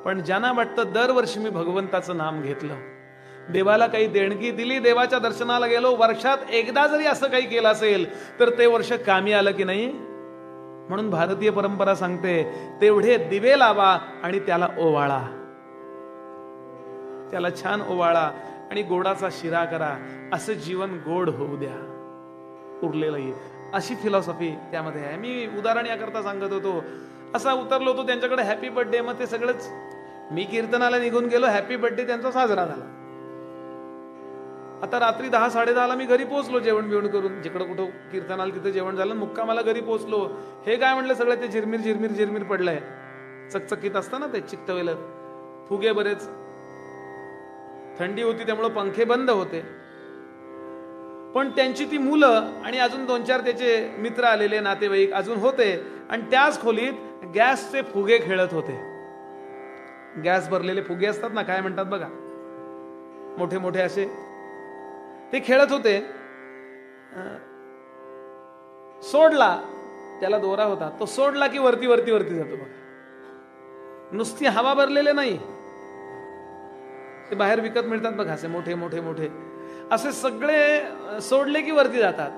पण ज्यांना वाटतं दरवर्षी मी भगवंताचं नाम घेतलं, देवाला काही देणगी दिली, देवाच्या दर्शनाला गेलो, वर्षात एकदा जरी असं काही केलं असेल तर ते वर्ष कामी आलं की नाही. म्हणून भारतीय परंपरा सांगते तेवढे दिवे लावा आणि त्याला ओवाळा, त्याला छान ओवाळा आणि गोडाचा शिरा करा, असं जीवन गोड होऊ द्या, उरलेलं येईल. अशी फिलॉसॉफी त्यामध्ये आहे. मी उदाहरण याकरता सांगत होतो, असा उतरलो होतो त्यांच्याकडे हॅपी बर्थडे, मग ते सगळंच, मी कीर्तनाला निघून गेलो, हॅपी बर्थडे त्यांचा साजरा झाला. आता रात्री 10-10:30 मी घरी पोहोचलो जेवण बिवण करून, जिकडं कुठं कीर्तनाला तिथे जेवण झालं, मुक्कामाला घरी पोहोचलो. हे काय म्हणलं, सगळं ते झिरमिर झिरमिर झिरमिर पडलंय, चकचकीत असतं ना ते चिकटवेलं, फुगे बरेच, थंडी होती त्यामुळे पंखे बंद होते. पण त्यांची ती मुलं आणि अजून 2-4 त्याचे मित्र आलेले, नातेवाईक अजून होते, आणि त्याच खोलीत गॅसचे फुगे खेळत होते. गॅस भरलेले फुगे असतात ना, काय म्हणतात बघा, मोठे मोठे असे, ते खेळत होते. सोडला, त्याला दोरा होता, तो सोडला की वरती वरती वरती जातो बघा. नुसती हवा भरलेले नाही, ते बाहेर विकत मिळतात बघा असे मोठे मोठे मोठे, असे सगळे सोडले की वरती जातात,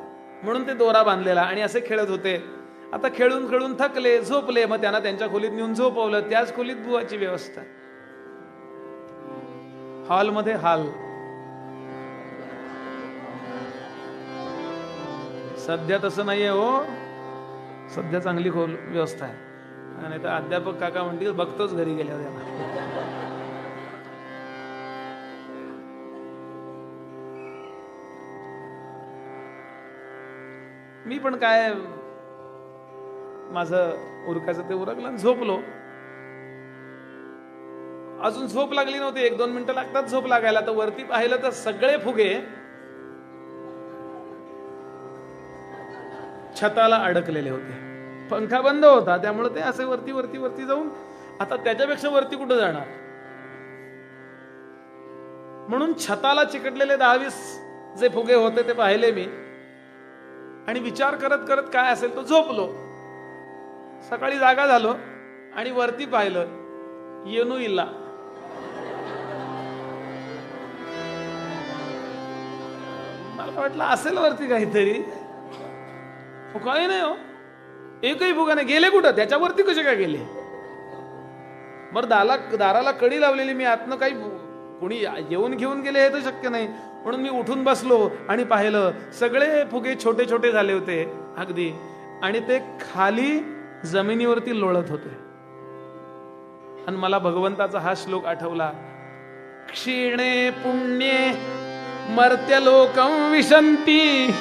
म्हणून ते दोरा बांधलेला, आणि असे खेळत होते. आता खेळून खेळून थकले, झोपले, मग त्यांना त्यांच्या खोलीत नेऊन झोपवलं. त्याच खोलीत बुवाची व्यवस्था, हॉलमध्ये हाल. सध्या तसं नाहीये हो, सध्या चांगली खोल व्यवस्था आहे. आणि तर अध्यापक काका म्हणतील बघतोच घरी गेल्या त्याला. मी पण काय, माझं उरकायचं ते उरकलं, झोपलो. अजून झोप लागली नव्हती, 1-2 मिनिटं लागतात झोप लागायला. तर वरती पाहिलं तर सगळे फुगे छताला अडकलेले होते. पंखा बंद होता त्यामुळे ते असे वरती वरती वरती जाऊन, आता त्याच्यापेक्षा वरती कुठं जाणार, म्हणून छताला चिकटलेले 10-20 जे फुगे होते ते पाहिले मी, आणि विचार करत करत काय असेल तो झोपलो. सकाळी जागा झालो आणि वरती पाहिलं, येनू इल्ला. मला वाटलं असेल वरती काहीतरी, काही नाही हो, एकही फुगा नाही. गेले कुठं, त्याच्यावरती कसे काय गेले. बरं, दाराला कडी लावलेली, मी आतनं काही कोणी येऊन घेऊन गेले हे तर शक्य नाही. म्हणून मी उठून बसलो आणि पाहिलं, सगळे फुगे छोटे छोटे झाले होते अगदी, आणि ते खाली जमिनीवरती लोळत होते. आणि मला भगवंताचा हा श्लोक आठवला, क्षीणे पुण्ये मर्त्यलोकं विशन्ति,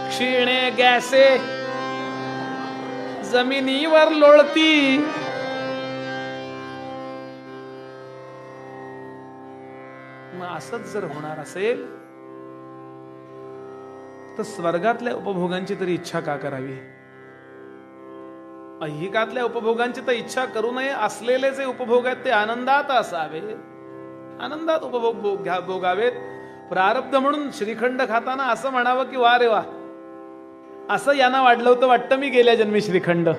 क्षीणे गॅसे जमिनीवर लोळती. मग असंच जर होणार असेल तर स्वर्गातल्या उपभोगांची तरी इच्छा का करावी. ऐहिकातल्या उपभोगांची तर इच्छा करू नये. असलेले जे उपभोग आहेत ते आनंदात असावे, आनंदात उपभोग भोगावेत. प्रारब्ध म्हणून श्रीखंड खाताना असं म्हणावं की वा रे वा, असं यांना वाढलं होतं वाटतं मी गेल्या जन्मी श्रीखंड.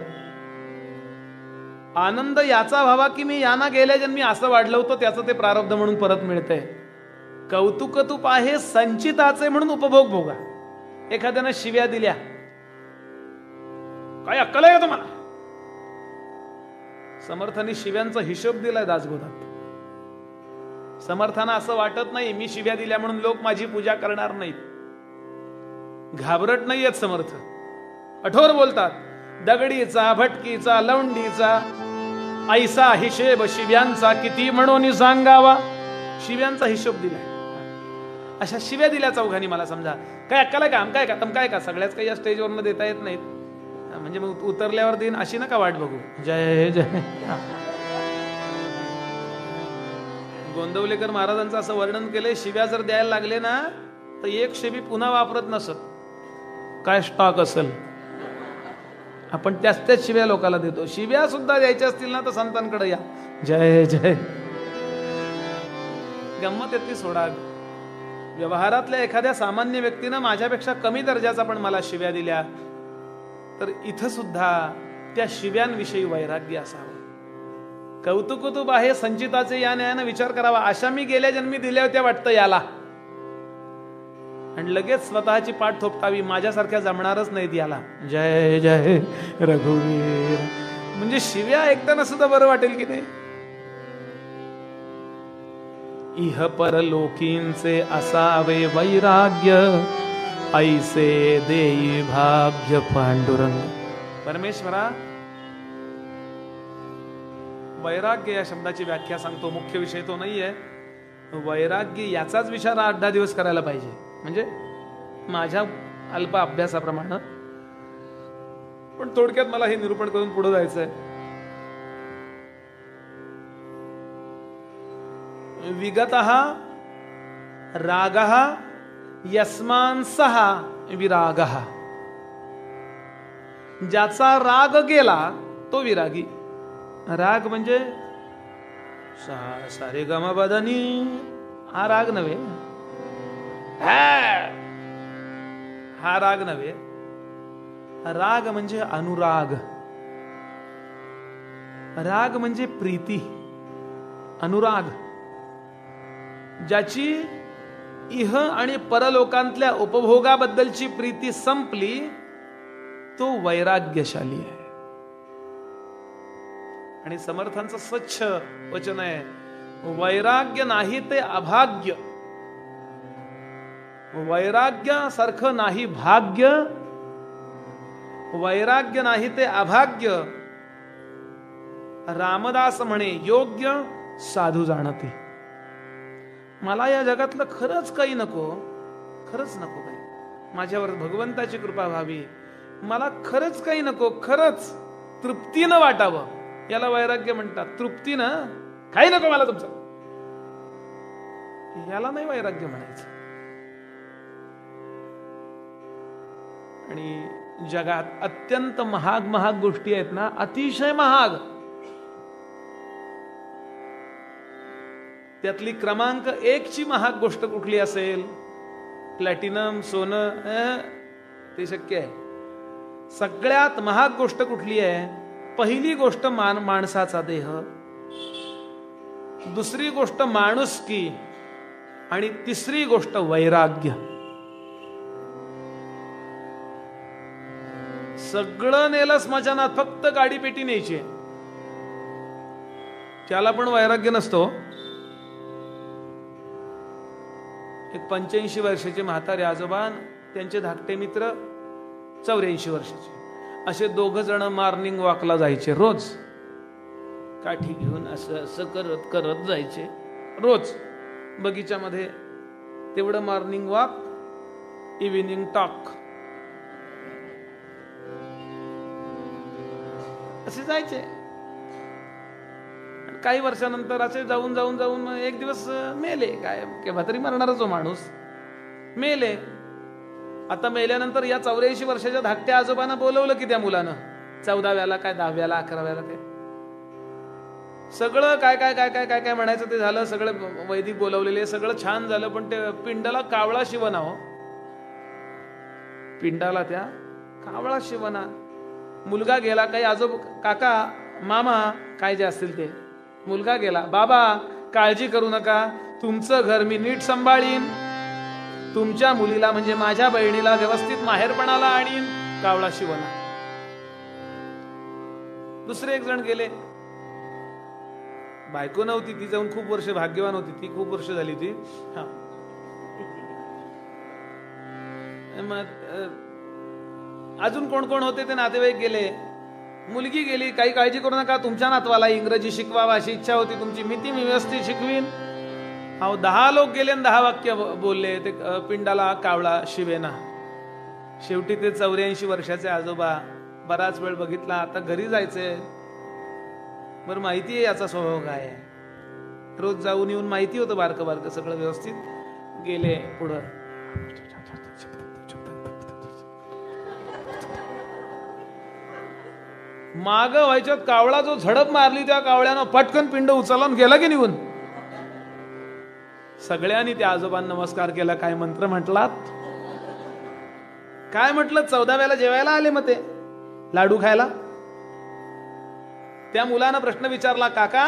आनंद याचा व्हावा की मी यांना गेल्या जन्मी असं वाढलं होतं, त्याचं ते प्रारब्ध म्हणून परत मिळतंय. कौतुक तूप आहे संचिताचे म्हणून उपभोग भोगा. एखाद्यानं शिव्या दिल्या, काय अक्कल आहे तुम्हाला. समर्थांनी शिव्यांचा हिशोब दिलाय दासबोधात. समर्थांना असं वाटत नाही मी शिव्या दिल्या म्हणून लोक माझी पूजा करणार नाहीत. घाबरट नाहीयेत समर्थ, कठोर बोलतात. दगडीचा, भटकीचा, लवंडीचा ऐसा हिशेब शिव्यांचा किती म्हणून सांगावा. शिव्यांचा हिशोब दिलाय. अशा शिव्या दिल्या चौघांनी मला समजा. काय अक्कल का, आमकाय का, तमकाय का, सगळ्याच काही या स्टेजवरनं देता येत नाहीत. म्हणजे मग उतरल्यावर देईन अशी नका वाट बघू. जय जय. गोंदवलेकर महाराजांचं असं वर्णन केलंय, शिव्या जर द्यायला लागले ना तर एक शिवी पुन्हा वापरत नसत. काय स्टॉक असेल, आपण त्याच शिव्या लोकांना देतो. शिव्या सुद्धा द्यायच्या असतील ना तर संतांकडे या. जय जय. गंमत येते सोडा. व्यवहारातल्या एखाद्या सामान्य व्यक्तीनं माझ्यापेक्षा कमी दर्जाचा पण मला शिव्या दिल्या तर इथं सुद्धा त्या शिव्यांविषयी वैराग्य असावं. कौतुकुतुब आहे संचिताचे या न्यायानं विचार करावा. अशा मी गेल्या जन्मी दिल्या होत्या वाटतं याला, आणि लगेच स्वतःची पाठ थोपटावी. माझ्यासारख्या जमणारच नाहीत याला. जय जय रघुवीर म्हणजे शिव्या ऐकताना सुद्धा बरं वाटेल की नाही. इह परलोकींचे असावे वैराग्य, ऐसे देई भाग्य पांडुरंग. परमेश्वरा, वैराग्य या शब्दाची व्याख्या सांगतो. मुख्य विषय तो नाहीये. वैराग्य याचाच विचार 8-10 दिवस करायला पाहिजे, म्हणजे माझ्या अल्प अभ्यासाप्रमाणे. पण थोडक्यात मला हे निरूपण करून पुढे जायचंय. विगतः रागः यस्मान् सः विरागः. ज्याचा राग गेला तो विरागी. राग म्हणजे सारे गमबदनी हा राग नव्हे, हा राग नव्हे. राग म्हणजे अनुराग. राग म्हणजे प्रीती, अनुराग. ज्याची इह आणि परलोकांतल्या उपभोगाबद्दलची प्रीती संपली तो वैराग्यशाली आहे. आणि समर्थांचं स्वच्छ वचन आहे, वैराग्य नाही ते अभाग्य. वैराग्यासारखं नाही भाग्य, वैराग्य नाही ते अभाग्य. रामदास म्हणे, योग्य साधू जाणते. मला या जगातलं खरंच काही नको, खरंच नको काही. माझ्यावर भगवंताची कृपा व्हावी. मला खरंच काही नको, खरंच तृप्तीनं वाटावं. याला वैराग्य म्हणतात. तृप्तीनं काही नको मला तुमचं, याला नाही वैराग्य म्हणायचं. आणि जगात अत्यंत महाग महाग गोष्टी आहेत ना, अतिशय महाग. त्यातली क्रमांक 1 ची महाग गोष्ट कुठली असेल? प्लॅटिनम, सोनं, ते शक्य आहे. सगळ्यात महाग गोष्ट कुठली आहे? पहिली गोष्ट माणसाचा देह, दुसरी गोष्ट माणुसकी, आणि तिसरी गोष्ट वैराग्य. सगळं नेलं स्मशानात, फक्त गाडी पेटी न्यायची. त्याला पण वैराग्य नसतो. एक 85 वर्षाचे म्हातारे आजोबा, त्यांचे धाकटे मित्र 84 वर्षाचे, असे 2 जण मॉर्निंग वॉकला जायचे रोज. काठी घेऊन असं असं करत करत जायचे रोज बगीच्यामध्ये. तेवढं मॉर्निंग वॉक, इव्हिनिंग टॉक, असे जायचे. काही वर्षानंतर असे जाऊन जाऊन जाऊन एक दिवस मेले. काय केव्हा तरी मरणारच हो माणूस, मेले. आता मेल्यानंतर या 84 वर्षाच्या धाकट्या आजोबांना बोलवलं की त्या मुलानं 14व्याला काय 10व्याला 11व्याला ते सगळं काय काय काय काय काय काय म्हणायचं ते झालं. सगळं वैदिक बोलवलेले, सगळं छान झालं. पण ते पिंडाला कावळा शिवना हो, पिंडाला त्या कावळा शिवना. मुलगा गेला, काही आजोबा, काका, मामा काय जे असतील ते. मुलगा गेला, बाबा काळजी करू नका, तुमचं घर मी नीट सांभाळीन, तुमच्या मुलीला म्हणजे माझ्या बहिणीला व्यवस्थित माहेरपणाला आणीन. कावळा शिवना. दुसरे एक जण गेले, बायको नव्हती, ती जाऊन खूप वर्ष भाग्यवान होती, ती खूप वर्ष झाली ती. अजून कोण कोण होते ते नातेवाईक गेले. मुलगी गेली, काही काळजी करू नका, तुमच्या नातवाला इंग्रजी शिकवावा अशी इच्छा होती तुमची, मी ती व्यवस्थित शिकवीन. 10 लोक गेले आणि 10 वाक्य बोलले. ते पिंडाला कावळा शिवेना. शेवटी ते 84 वर्षाचे आजोबा बराच वेळ बघितला, आता घरी जायचंय. बरं, माहिती आहे याचा स्वभाव काय आहे, रोज जाऊन येऊन माहिती होतं बारकं बारकं सगळं व्यवस्थित. गेले पुढं, माग व्हायच्यात कावळा जो झडप मारली त्या कावळ्यानं पटकन पिंड उचलून गेला की निघून. सगळ्यांनी त्या आजोबांना नमस्कार केला. काय मंत्र म्हटलात? काय म्हटलं? 14व्याला जेवायला आले, मग ते लाडू खायला. त्या मुलानं प्रश्न विचारला, काका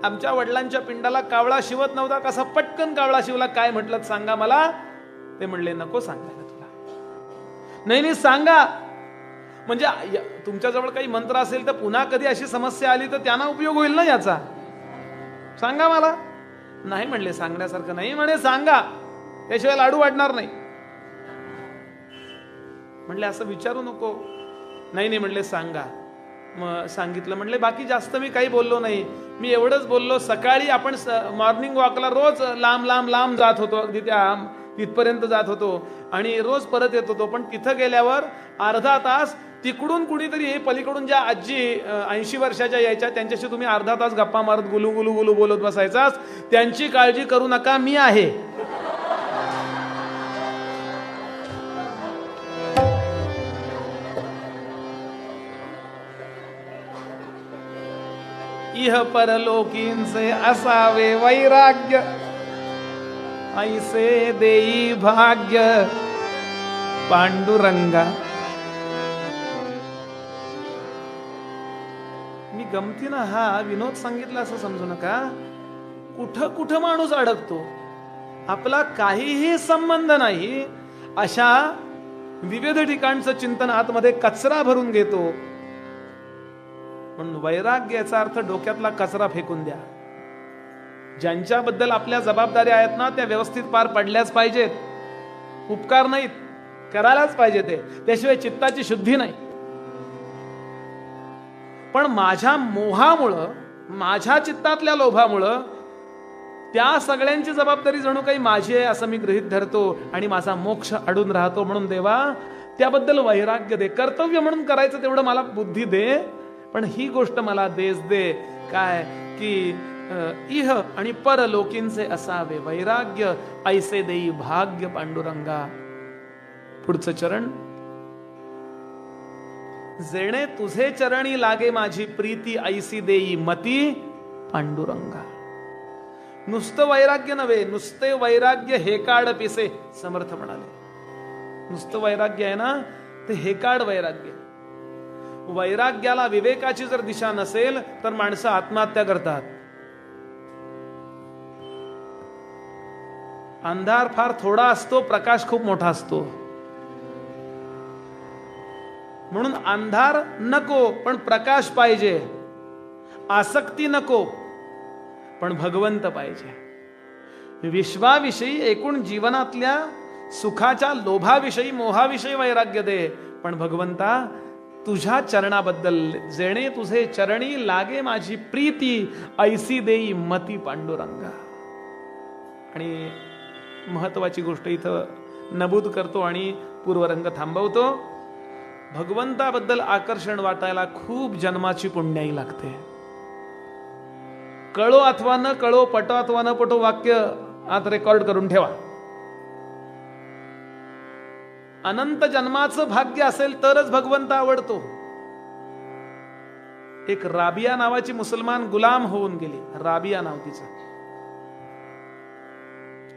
आमच्या वडिलांच्या पिंडाला कावळा शिवत नव्हता, कसा पटकन कावळा शिवला, काय म्हटलं सांगा मला. ते म्हणले नको सांगायला तुला. नाही सांगा, म्हणजे तुमच्याजवळ काही मंत्र असेल तर पुन्हा कधी अशी समस्या आली तर त्यांना उपयोग होईल ना याचा, सांगा मला. नाही म्हणले सांगण्यासारखं नाही, म्हणे सांगा त्याशिवाय लाडू वाढणार नाही. म्हणले असं विचारू नको. नाही म्हणले सांगा. मग सांगितलं. म्हणले बाकी जास्त मी काही बोललो नाही, मी एवढंच बोललो, सकाळी आपण मॉर्निंग वॉकला रोज लांब लांब लांब जात होतो, अगदी त्या तिथपर्यंत जात होतो आणि रोज परत येत होतो, पण तिथं गेल्यावर अर्धा तास तिकडून कुणीतरी पलीकडून ज्या आजी 80 वर्षाच्या यायच्या त्यांच्याशी तुम्ही अर्धा तास गप्पा मारत गुलू गुलू गुलू बोलत बसायचाच. त्यांची काळजी करू नका, मी आहे. इह परलोकींचे असावे वैराग्य, ऐसे देई भाग्य पांडुरंगा. मी गमतीनं हा विनोद सांगितला असं समजू नका. कुठं कुठं माणूस अडकतो, आपला काहीही संबंध नाही अशा विविध ठिकाणचं चिंतन आतमध्ये कचरा भरून घेतो. म्हणून वैराग्य याचा अर्थ डोक्यातला कचरा फेकून द्या. ज्यांच्याबद्दल आपल्या जबाबदाऱ्या आहेत ना त्या व्यवस्थित पार पडल्याच पाहिजेत. उपकार नाहीत, करायलाच पाहिजे ते, त्याशिवाय चित्ताची शुद्धी नाही. पण माझ्या मोहामुळं, माझ्या चित्तातल्या लोभामुळं त्या सगळ्यांची जबाबदारी जणू काही माझी आहे असं मी गृहीत धरतो आणि माझा मोक्ष अडून राहतो. म्हणून देवा त्याबद्दल वैराग्य दे. कर्तव्य म्हणून करायचं तेवढं मला बुद्धी दे, पण ही गोष्ट मला देस दे काय की इह आणि परलोकींचे असावे वैराग्य, ऐसे देई भाग्य पांडुरंगा. पुढचं चरण, जेणे तुझे चरणी लागे माझी प्रीती, ऐसी देई मती पांडुरंगा. नुसतं वैराग्य नव्हे, नुसते वैराग्य हेकाड पिसे, समर्थ म्हणाले. नुसतं वैराग्य आहे ना ते हेकाड वैराग्य. वैराग्याला विवेकाची जर दिशा नसेल तर माणसं आत्महत्या करतात. अंधार फार थोडा असतो, प्रकाश खूप मोठा असतो. म्हणून अंधार नको पण प्रकाश पाहिजे, आसक्ती नको पण भगवंत पाहिजे. विश्वाविषयी, एकूण जीवनातल्या सुखाच्या लोभाविषयी, मोहाविषयी वैराग्य दे, पण भगवंता तुझ्या चरणाबद्दल, जेणे तुझे चरणी लागे माझी प्रीती, ऐसी देई मती पांडुरंगा. आणि महत्वाची गोष्ट इथं नमूद करतो आणि पूर्वरंग थांबवतो. भगवंताबद्दल आकर्षण वाटायला खूप जन्माची पुण्याई लागते. कळो अथवा न कळो, पटो अथवा न पटो, वाक्य आत रेकॉर्ड करून ठेवा. अनंत जन्माचं भाग्य असेल तरच भगवंत आवडतो. एक राबिया नावाची मुसलमान गुलाम होऊन गेली. राबिया नाव तिचं.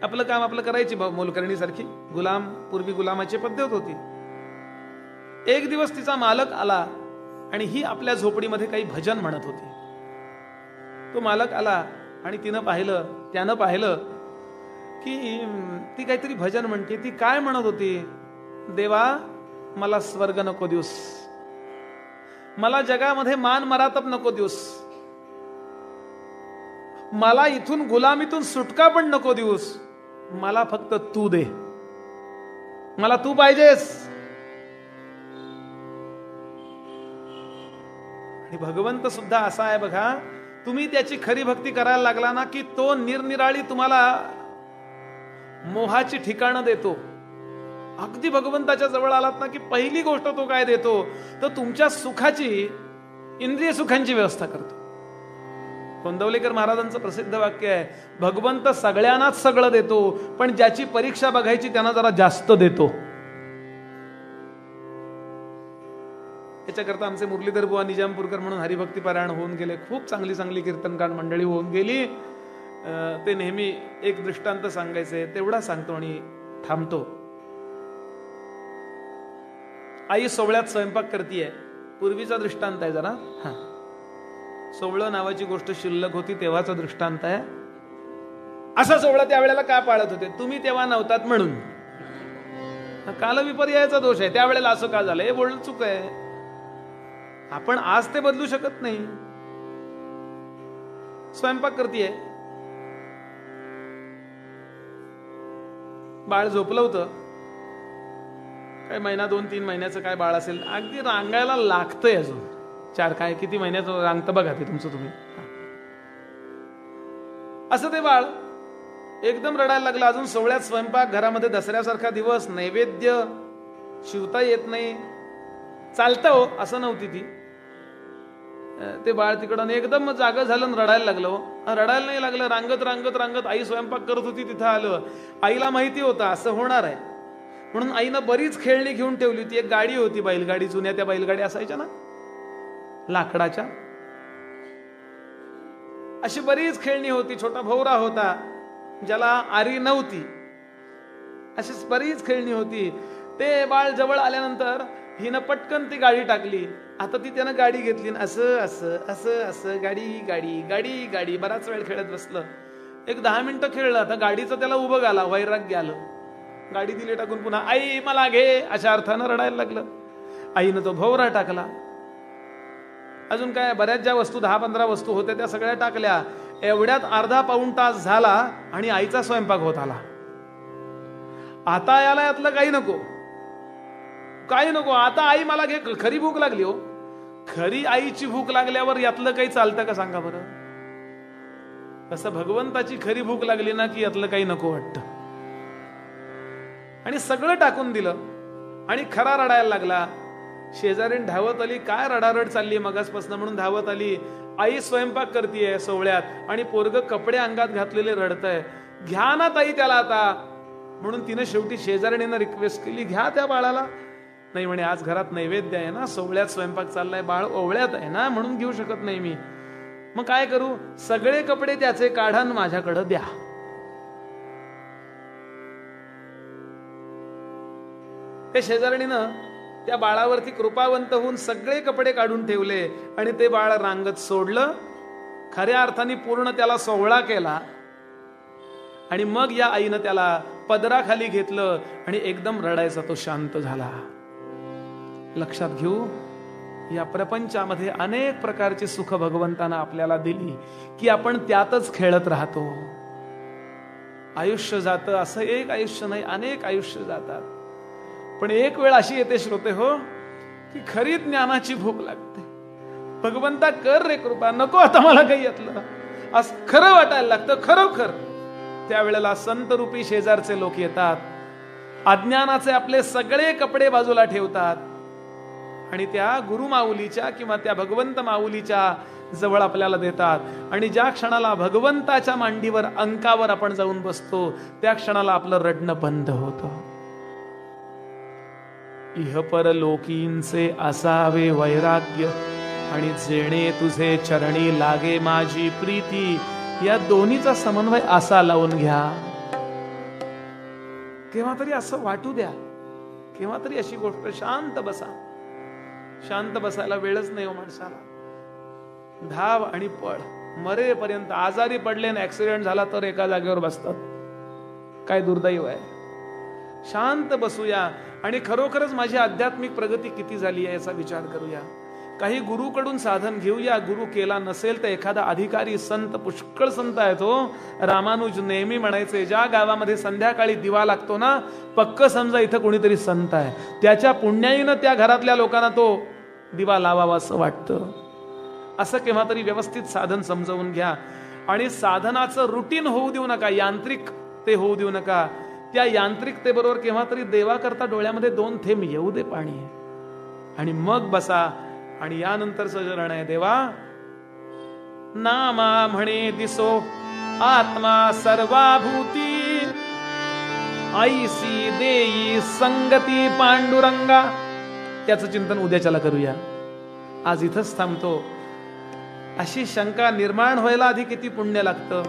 आपलं काम आपलं करायची मोलकरणीसारखी. गुलाम, पूर्वी गुलामाची पद्धत होती. एक दिवस तिचा मालक आला आणि ही आपल्या झोपडीमध्ये काही भजन म्हणत होती. तो मालक आला आणि त्यानं पाहिलं की ती काहीतरी भजन म्हणते. ती काय म्हणत होती? देवा मला स्वर्ग नको दिवस, मला जगामध्ये मान मरातब नको दिवस, मला इथून गुलामीतून सुटका पण नको दिवस, मला फक्त तू दे, मला तू पाहिजेस. आणि भगवंत सुद्धा असा आहे बघा, तुम्ही त्याची खरी भक्ती करायला लागला ना की तो निरनिराळी तुम्हाला मोहाची ठिकाणं देतो. अगदी भगवंताच्या जवळ आलात ना की पहिली गोष्ट तो काय देतो तर तुमच्या सुखाची, इंद्रिय सुखांची व्यवस्था करतो. कोंदवलेकर महाराजांचं प्रसिद्ध वाक्य आहे, भगवंत सगळ्यांनाच सगळं देतो पण ज्याची परीक्षा बघायची त्यांना जरा जास्त देतो. याच्याकरता आमचे मुरलीधर बुवा निजामपूरकर म्हणून हरिभक्ती पारायण होऊन गेले. खूप चांगली चांगली कीर्तनकार मंडळी होऊन गेली. ते नेहमी एक दृष्टांत सांगायचे, तेवढा सांगतो आणि थांबतो. आई सोवळ्यात स्वयंपाक करतीये. पूर्वीचा दृष्टांत आहे जरा. सोवळं नावाची गोष्ट शिल्लक होती तेव्हाचा दृष्टांत आहे. असा सोवळा त्यावेळेला का पाळत होते? तुम्ही तेव्हा नव्हतात म्हणून. कालविपर्यायाचा दोष आहे. त्यावेळेला असं का झालं हे बोलणं चूक आहे. आपण आज ते बदलू शकत नाही. स्वयंपाक करतीये, बाळ झोपलं होतं, काय महिना 2-3 महिन्याचं काय बाळ असेल, अगदी रांगायला लागतंय अजून. 4 काय किती महिन्याचं रांगतं बघा ते तुमचं तुम्ही. असं ते बाळ एकदम रडायला लागलं. अजून सोहळ्यात स्वयंपाक, घरामध्ये दसऱ्यासारखा दिवस, नैवेद्य, शिवता येत नाही, चालतं हो असं नव्हती ती. ते बाळ तिकडं एकदम जागं झालं, रडायला लागलं. रडायला नाही लागलं, रांगत रांगत रांगत आई स्वयंपाक करत होती तिथं आलं. आईला माहिती होतं असं होणार आहे म्हणून आईनं बरीच खेळणी घेऊन ठेवली होती. एक गाडी होती, बैलगाडी, जुन्या त्या बैलगाडी असायच्या ना लाकडाच्या, अशी बरीच खेळणी होती. छोटा भोवरा होता ज्याला आरी नव्हती, अशीच बरीच खेळणी होती. ते बाळ जवळ आल्यानंतर हिनं पटकन ती गाडी टाकली. आता ती त्यानं गाडी घेतली, असं असं असं असं गाडी गाडी गाडी गाडी बराच वेळ खेळत बसलं. एक 10 मिनिटं खेळलं. आता गाडीचं त्याला उभं आला, वैराग्य आलं. गाडी दिली टाकून पुन्हा आई मला घे अशा अर्थानं रडायला लागलं. आईनं तो भोवरा टाकला. अजून काय बऱ्याच ज्या वस्तू 10-15 वस्तू होत्या त्या सगळ्या टाकल्या. एवढ्यात अर्धा पाऊण तास झाला आणि आईचा स्वयंपाक होत आला. आता याला यातलं काही नको, काही नको. आता आई मला घे. खरी भूक लागली हो. खरी आईची भूक लागल्यावर यातलं काही चालतं का सांगा बरं? तसं भगवंताची खरी भूक लागली ना की यातलं काही नको वाटतं. आणि सगळं टाकून दिलं आणि खरा रडायला लागला. शेजारीन धावत आली, काय रडारड चालली मगासपासून म्हणून धावत आली. आई स्वयंपाक करतीये सोवळ्यात आणि पोरग कपडे अंगात घातलेले रडतंय. घ्या ना ताई त्याला आता म्हणून तिने शेवटी शेजारणीनं रिक्वेस्ट केली, घ्या त्या बाळाला. नाही म्हणे आज घरात नैवेद्य आहे ना, सोवळ्यात स्वयंपाक चाललाय, बाळ ओवळ्यात आहे ना म्हणून घेऊ शकत नाही मी. मग काय करू? सगळे कपडे त्याचे काढा आणि माझ्याकडे द्या. त्या शेजारणीनं त्या बाळावरती कृपावंत होऊन सगळे कपडे काढून ठेवले आणि ते बाळ रांगत सोडलं. खऱ्या अर्थाने पूर्ण त्याला सोहळा केला आणि मग या आईनं त्याला पदराखाली घेतलं आणि एकदम रडायचा तो शांत झाला. लक्षात घेऊ, या प्रपंचामध्ये अनेक प्रकारची सुख भगवंतानं आपल्याला दिली की आपण त्यातच खेळत राहतो. आयुष्य जातं असं एक आयुष्य नाही, अनेक आयुष्य जातात. पण एक वेळ अशी येते श्रोते हो की खरी ज्ञानाची भूक लागते. भगवंता कर रे कृपा, नको आता मला काही यातलं, असं खरं वाटायला लागतं खरोखर. त्यावेळेला संत रूपी शेजारचे लोक येतात, अज्ञानाचे आपले सगळे कपडे बाजूला ठेवतात आणि त्या गुरु माऊलीच्या किंवा त्या भगवंत माऊलीच्या जवळ आपल्याला देतात. आणि ज्या क्षणाला भगवंताच्या मांडीवर अंकावर आपण जाऊन बसतो त्या क्षणाला आपलं रडणं बंद होतं. इह परलोकींचे असावे वैराग्य आणि जेणे तुझे चरणी लागे माझी प्रीती, या दोन्हीचा समन्वय असा लावून घ्या. केव्हा तरी असं वाटू द्या, केव्हा तरी अशी गोष्ट, शांत बसा. शांत बसायला वेळच नाही हो माणसाला. धाव आणि पळ मरेपर्यंत. आजारी पडले ना ऍक्सिडेंट झाला तर एका जागेवर बसतात, काय दुर्दैव आहे. शांत बसूया आणि खरोखरच माझी आध्यात्मिक प्रगती किती झाली आहे याचा विचार करूया. काही गुरुकडून साधन घेऊया. गुरु केला नसेल तर एखादा अधिकारी संत, पुष्कळ संत आहेत हो. रामानुज नेहमी म्हणायचे, ज्या गावामध्ये संध्याकाळी दिवा लागतो ना, पक्क समजा इथं कोणीतरी संत आहे. त्याच्या पुण्याईनं त्या घरातल्या लोकांना तो दिवा लावावा असं वाटतं. असं केव्हा तरी व्यवस्थित साधन समजावून घ्या. आणि साधनाचं रुटीन होऊ देऊ नका, यांत्रिक ते होऊ देऊ नका. त्या यांत्रिकतेबरोबर केव्हा तरी देवाकरता डोळ्यामध्ये 2 थेंब येऊ दे पाणी आणि मग बसा. आणि यानंतरचं चरण आहे, देवा नामा म्हणे दिसो आत्मा सर्वाभूती, ऐसी देई संगती पांडुरंगा. त्याचं चिंतन उद्याच्याला करूया. आज इथंच थांबतो. अशी शंका निर्माण व्हायला आधी किती पुण्य लागतं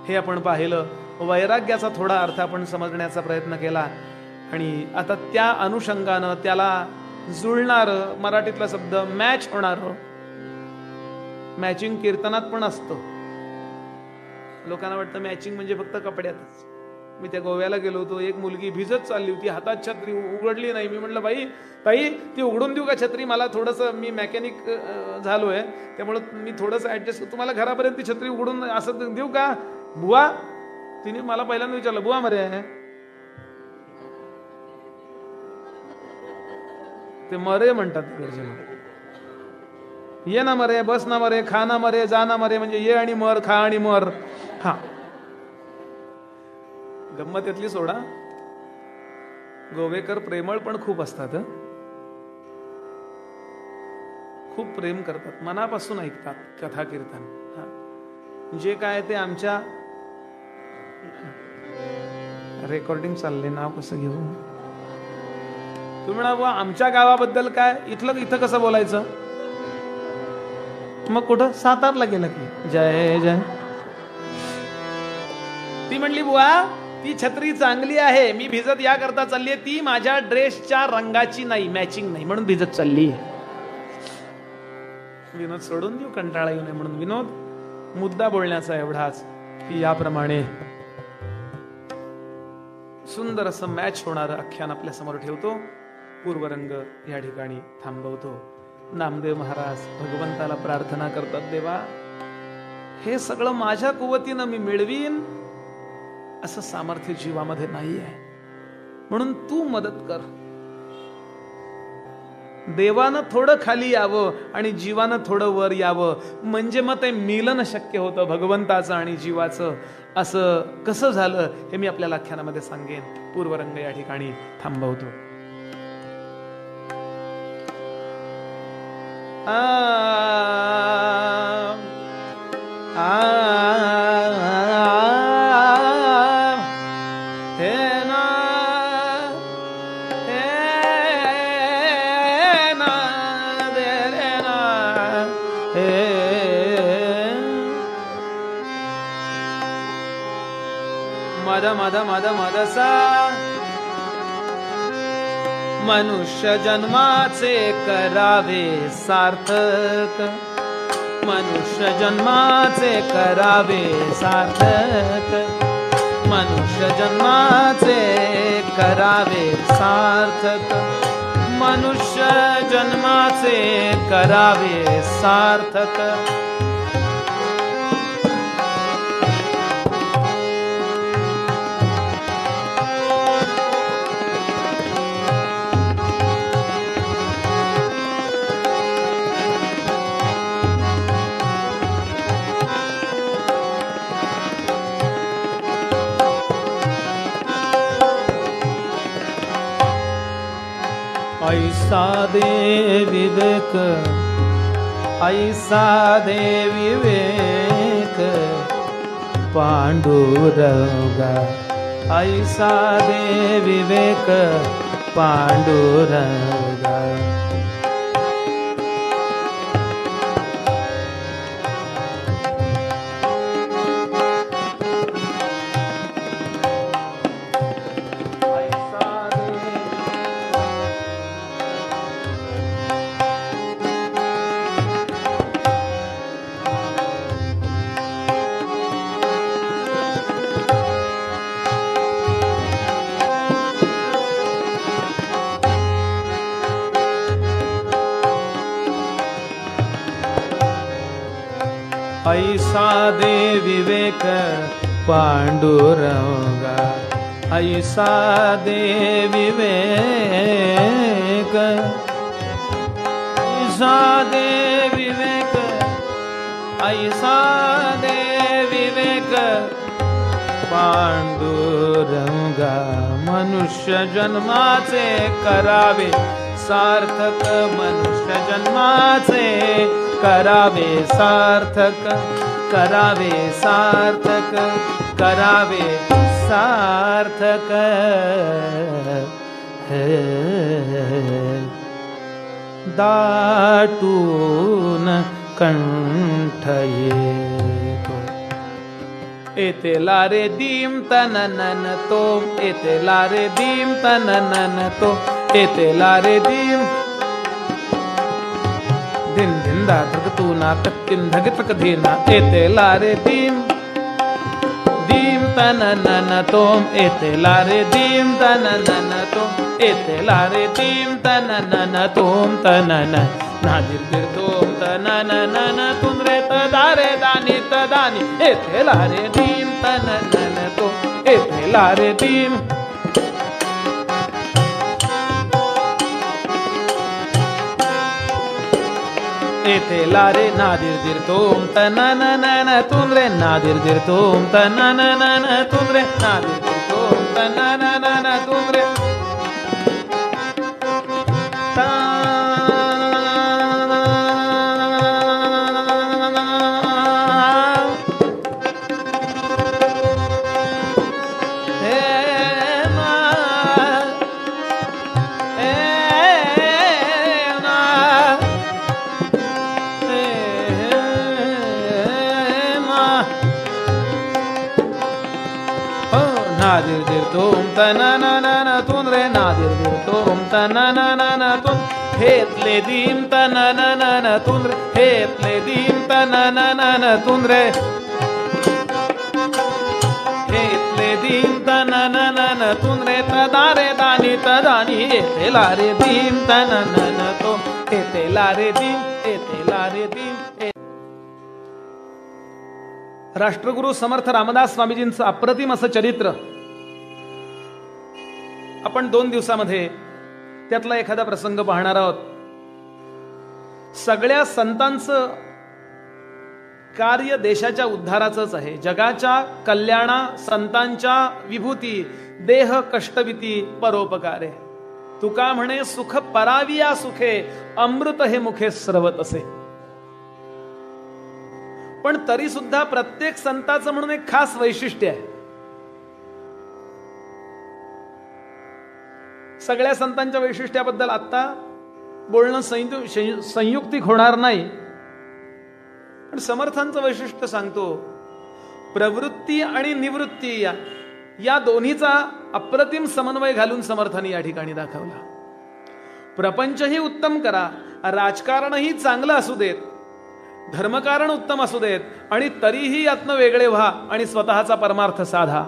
हे आपण पाहिलं. वैराग्याचा थोडा अर्थ आपण समजण्याचा प्रयत्न केला आणि आता त्या अनुषंगानं त्याला जुळणारं मराठीतला शब्द मॅच होणारं मॅचिंग कीर्तनात पण असतं. लोकांना वाटतं मॅचिंग म्हणजे फक्त कपड्यातच. मी त्या गोव्याला गेलो होतो, एक मुलगी भिजत चालली होती, हातात छत्री उघडली नाही. मी म्हटलं बाई ताई ती उघडून देऊ का छत्री, मला थोडंसं, मी मेकॅनिक झालोय त्यामुळं मी थोडंसं ऍडजस्ट, तुम्हाला घरापर्यंत ती छत्री उघडून असं देऊ का बुवा. तिने मला पहिल्यांदा विचारलं, बुवा मरे ते मरे म्हणतात ये ना मरे, बस ना मरे, खा ना मरे, जा ना मरे, म्हणजे ये आणि मर, खा आणि मर. हा गंमत यातली सोडा. गोवेकर प्रेमळ पण खूप असतात, खूप प्रेम करतात, मनापासून ऐकतात कथा कीर्तन. जे काय ते आमच्या रेकॉर्डिंग चालले, नाव कसं घेऊ तुम्ही म्हणा बुवा आमच्या गावाबद्दल काय, इथं कसं बोलायचं. मग कुठं सातारला गेलं की जय जय. ती म्हणली बुवा ती छत्री चांगली आहे, मी भिजत या करता चालली, ती माझ्या ड्रेसच्या रंगाची नाही, मॅचिंग नाही, म्हणून भिजत चालली. विनोद सोडून देऊ, कंटाळा येऊ नये म्हणून. विनोद मुद्दा बोलण्याचा एवढाच की याप्रमाणे सुंदर असं मॅच होणारं आख्यान आपल्या समोर ठेवतो. पूर्वरंग या ठिकाणी थांबवतो. नामदेव महाराज भगवंताला प्रार्थना करतात, देवा हे सगळं माझ्या कुवतीनं मी मिळवीन असं सामर्थ्य जीवामध्ये नाही आहे, म्हणून तू मदत कर. देवानं थोडं खाली यावं आणि जीवानं थोडं वर यावं, म्हणजे मग ते मिलन शक्य होतं भगवंताचं आणि जीवाचं. असं कसं झालं हे मी आपल्याला आख्यानामध्ये सांगेन. पूर्वरंग या ठिकाणी थांबवतो. मद मद मदसा मनुष्य जन्माचे करावे सार्थक, मनुष्य जन्माचे करावे सार्थक, मनुष्य जन्माचे करावे सार्थक, मनुष्य जन्माचे करावे सार्थक. ऐसा दे विवेक, ऐसा दे विवेक पांडुरंगा, ऐसा दे विवेक पांडुरंगा. ऐसा दे विवेक पांडुरंगा, ऐसा दे विवेक, ऐसा दे विवेक, ऐसा दे विवेक पांडुरंगा. मनुष्य जन्माचे करावे सार्थक, मनुष्य जन्माचे करावे सार्थक, करावे सार्थक, करावे सार्थक. दाटून कंठ येतो एते लारे दीम तननन तो, एते लारे दीम तननन तो, एते लारे दीम धिन धिंदा तक तू ना तक तिन धग तक धीना एते लारे दीम दीम तन नन तोम एते लारे दीम तन नन तोम एते लारे दीम तन नन तोम तनन नादिर दिर तोम तनन नन तुंद्रे तदारे दानी तदानी एते लारे दीम तन नन तोम एते लारे दीम एते लारे नादिर दिर तोम तनन नन तुंद्रे नादिर दिर तोम तनन नन तुंद्रे नादिर दिर तोम तनन नन तुंद्रे नादिर दिर तोम तनननन तुंद्रे नादिर दिर तोम तनननन तुम हेतले दीम तनननन तुंद्रे हेतले दीम तनननन तुंद्रे हेतले दीम तनननन तुंद्रे तदारे दानी तदानी एते लारे दीम तननन तो एते लारे दीम राष्ट्रगुरु समर्थ रामदास स्वामीजींचं अप्रतिम असं चरित्र आपण 2 दिवसामध्ये त्यातला एखादा प्रसंग पाहणार आहोत. सगळ्या संतांचं कार्य देशाच्या उद्धाराचंच आहे. जगाच्या कल्याणा संतांच्या विभूती देह कष्टविती परोपकारे. तुका म्हणे सुख पराविया सुखे अमृत हे मुखे स्रवत असे. पण तरी सुद्धा प्रत्येक संताचं म्हणून एक खास वैशिष्ट्य आहे. सगळ्या संतांच्या वैशिष्ट्याबद्दल आता बोलणं संयुक्तिक होणार नाही, पण समर्थांचं वैशिष्ट्य सांगतो. प्रवृत्ती आणि निवृत्ती या दोन्हीचा अप्रतिम समन्वय घालून समर्थांनी या ठिकाणी दाखवला. प्रपंचही उत्तम करा, राजकारणही चांगलं असू देत, धर्मकारण उत्तम असू देत, आणि तरीही यातनं वेगळे व्हा आणि स्वतःचा परमार्थ साधा.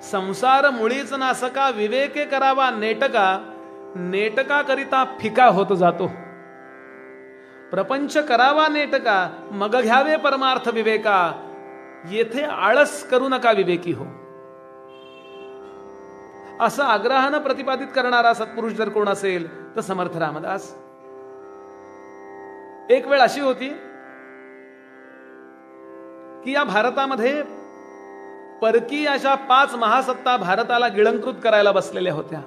संसार मुळीच नासका विवेके करावा नेटका, नेटका करिता फिका होत जातो. प्रपंच करावा नेटका मग घ्यावे परमार्थ विवेका, येथे आळस करू नका विवेकी हो. असं आग्रहानं प्रतिपादित करणारा सत्पुरुष जर कोण असेल तर समर्थ रामदास. एक वेळ अशी होती की या भारतामध्ये परकीय अशा 5 महासत्ता भारताला गिळंकृत करायला बसलेल्या होत्या.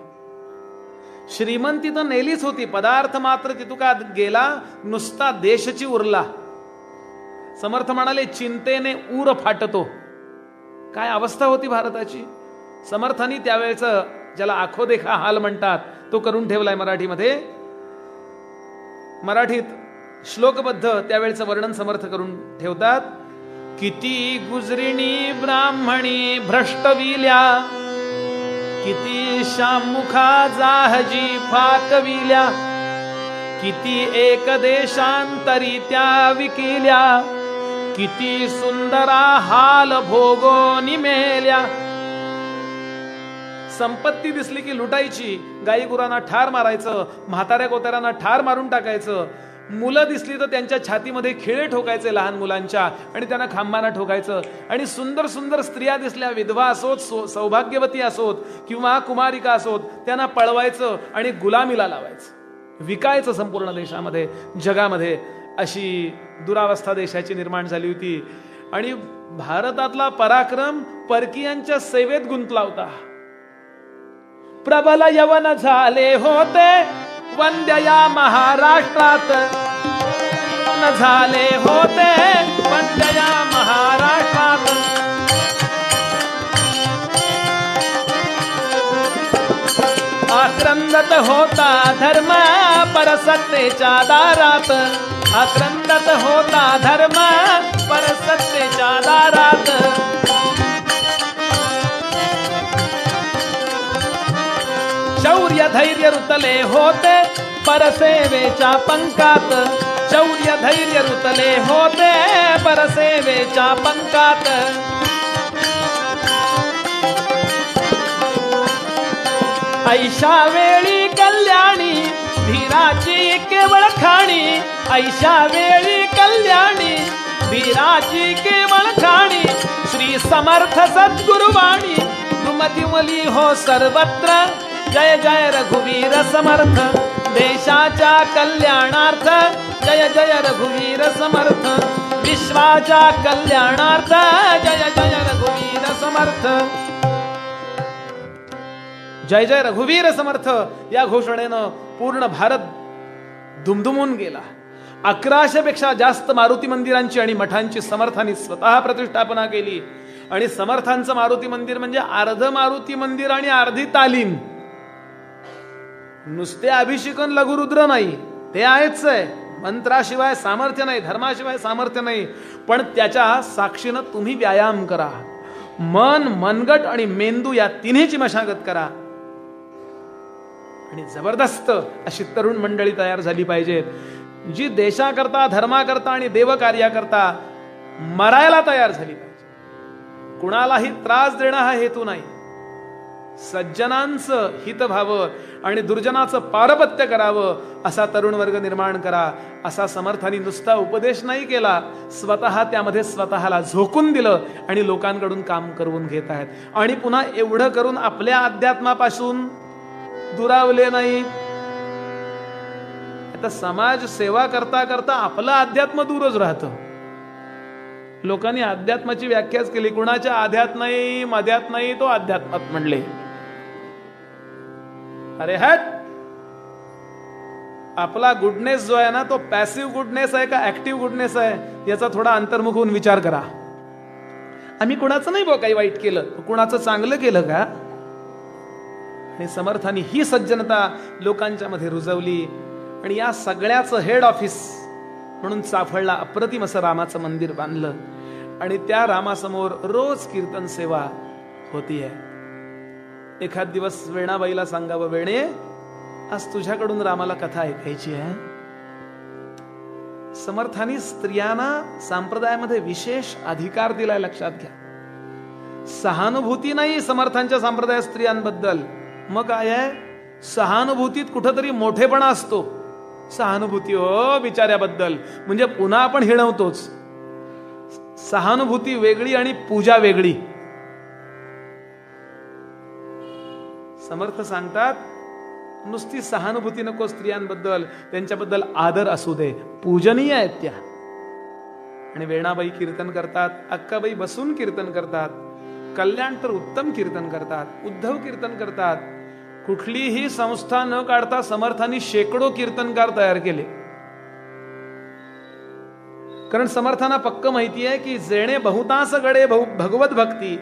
श्रीमंती तर नेलीच होती, पदार्थ मात्र तितुका गेला, नुसता देशची उरला. समर्थ म्हणाले चिंतेने ऊर फाटतो. काय अवस्था होती भारताची. समर्थांनी त्यावेळेचं ज्याला आखो देखा हाल म्हणतात तो करून ठेवलाय मराठीमध्ये. मराठीत श्लोकबद्ध त्यावेळेचं वर्णन समर्थ करून ठेवतात. किती गुजरिणी ब्राह्मणी भ्रष्टविल्या, किती शामुखा जाहजी फाकविल्या, किती एक देशांतरी त्या विकिल्या, किती सुंदरा हाल भोगोनी मेल्या. संपत्ती दिसली की लुटायची, गाई गुरांना ठार मारायचं, म्हाताऱ्या कोताऱ्यांना ठार मारून टाकायचं. मुलं दिसली तर त्यांच्या छातीमध्ये खिळे ठोकायचे लहान मुलांच्या आणि त्यांना खांबाना ठोकायचं. आणि सुंदर सुंदर स्त्रिया दिसल्या, विधवा असोत, सौभाग्यवती असोत किंवा कुमारिका असोत, त्यांना पळवायचं आणि गुलामीला लावायचं, विकायचं संपूर्ण देशामध्ये जगामध्ये. अशी दुरावस्था देशाची निर्माण झाली होती. आणि भारतातला पराक्रम परकीयांच्या सेवेत गुंतला होता. प्रबल यवन झाले होते वंद्य या महाराष्ट्रात, झाले होते वंद्य या महाराष्ट्रात. आक्रंदत होता धर्म परसत्तेच्या दारात, आक्रंदत होता धर्म परसत्तेच्या दारात. शौर्य धैर्य रुतले होते परसेवेच्या पंकात शौर्य धैर्य रुतले होते परसेवेच्या पंकात. ऐशा वेळी कल्याणी धीराची केवळ खाणी. ऐशा वेळी कल्याणी धीराची केवळ खाणी. श्री समर्थ सद्गुरुवाणी दुमतिमली हो सर्वत्र. जय जय रघुवीर समर्थ देशाच्या कल्याणार्थ. जय जय रघुवीर समर्थ विश्वाच्या कल्याणार्थ. जय जय रघुवीर समर्थ. जय जय रघुवीर समर्थ या घोषणेनं पूर्ण भारत दुमदुमून गेला. 1100 पेक्षा जास्त मारुती मंदिरांची आणि मठांची समर्थांनी स्वतः प्रतिष्ठापना केली. आणि समर्थांचं मारुती मंदिर म्हणजे अर्ध मारुती मंदिर आणि अर्धी तालीम. नुसते अभिषेकन लघुरुद्र नाही, ते आहेच आहे. मंत्राशिवाय सामर्थ्य नाही, धर्माशिवाय सामर्थ्य नाही. पण त्याच्या साक्षीनं तुम्ही व्यायाम करा. मन, मनगट आणि मेंदू या तिन्हीची मशागत करा. आणि जबरदस्त अशी तरुण मंडळी तयार झाली पाहिजेत, जी देशाकरता, धर्माकरता आणि देवकार्याकरता मरायला तयार झाली पाहिजे. कुणालाही त्रास देणं हा हेतू नाही. सज्जनांचं हित व्हावं आणि दुर्जनाचं पारपत्य करावं असा तरुण वर्ग निर्माण करा. असा समर्थांनी नुसता उपदेश नाही केला, स्वतः त्यामध्ये स्वतःला झोकून दिलं आणि लोकांकडून काम करवून घेत आहेत. आणि पुन्हा एवढं करून आपल्या अध्यात्मापासून दुरावले नाही. आता समाज सेवा करता करता आपलं अध्यात्म दूरच राहतं. लोकांनी अध्यात्माची व्याख्याच केली. कुणाच्या आध्यात नाही, मध्यात नाही, तो अध्यात्मात म्हणले. अरे हट, आपला गुडनेस जो आहे ना, तो पॅसिव्ह गुडनेस आहे का ऍक्टिव्ह गुडनेस आहे याचा थोडा अंतर्मुख होऊन विचार करा. आम्ही कुणाचं नाही काही वाईट केलं, कुणाचं चांगलं केलं का? आणि समर्थांनी ही सज्जनता लोकांच्या मध्ये रुजवली. आणि या सगळ्याचं हेड ऑफिस म्हणून चाफळला अप्रतिम असं रामाचं मंदिर बांधलं. आणि त्या रामासमोर रोज कीर्तन सेवा होतीये. एखाद दिवस वेणाबाईला सांगावं, वेणे आज तुझ्याकडून रामाला कथा ऐकायची आहे. समर्थांनी स्त्रियांना संप्रदायामध्ये विशेष अधिकार दिलाय, लक्षात घ्या. सहानुभूती नाही समर्थांच्या संप्रदायात स्त्रियांबद्दल. मग काय आहे? सहानुभूतीत कुठंतरी मोठेपणा असतो. सहानुभूती हो बिचाऱ्याबद्दल म्हणजे पुन्हा आपण हिणवतोच. सहानुभूती वेगळी आणि पूजा वेगळी. समर्थ सांगतात, नुसती सहानुभूती नको स्त्रियांबद्दल, त्यांच्याबद्दल आदर असू दे. पूजनीय आहेत त्या. आणि वेणाबाई कीर्तन करतात, अक्काबाई बसून कीर्तन करतात, कल्याण तर उत्तम कीर्तन करतात, उद्धव कीर्तन करतात. कुठलीही संस्था न काढता समर्थांनी शेकडो कीर्तनकार तयार केले. कारण समर्थांना पक्क माहिती आहे की जेणे बहुतांस घडे भगवत भक्ती,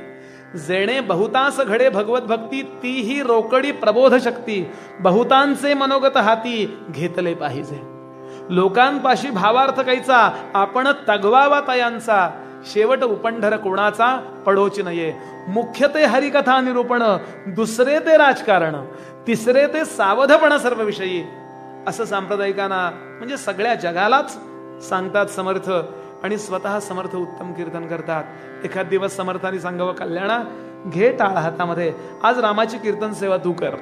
जेणे बहुतांस घडे भगवत भक्ती, तीही रोकडी प्रबोध शक्ती. बहुतांचे मनोगत हाती घेतले पाहिजे. लोकांपाशी भावार्थ कायचा, आपण तगवावा तयांचा. शेवट उपंढर कोणाचा पडोची नये. मुख्य ते हरिकथा निरूपण, दुसरे ते राजकारण, तिसरे ते सावधपणा सर्व विषयी. असं सांप्रदायिकांना म्हणजे सगळ्या जगालाच सांगतात समर्थ. आणि स्वतः समर्थ उत्तम कीर्तन करतात. एखाद दिवस समर्थांनी सांगावं, कल्याणा घे टाळ हातामध्ये, आज रामाची कीर्तन सेवा तू कर.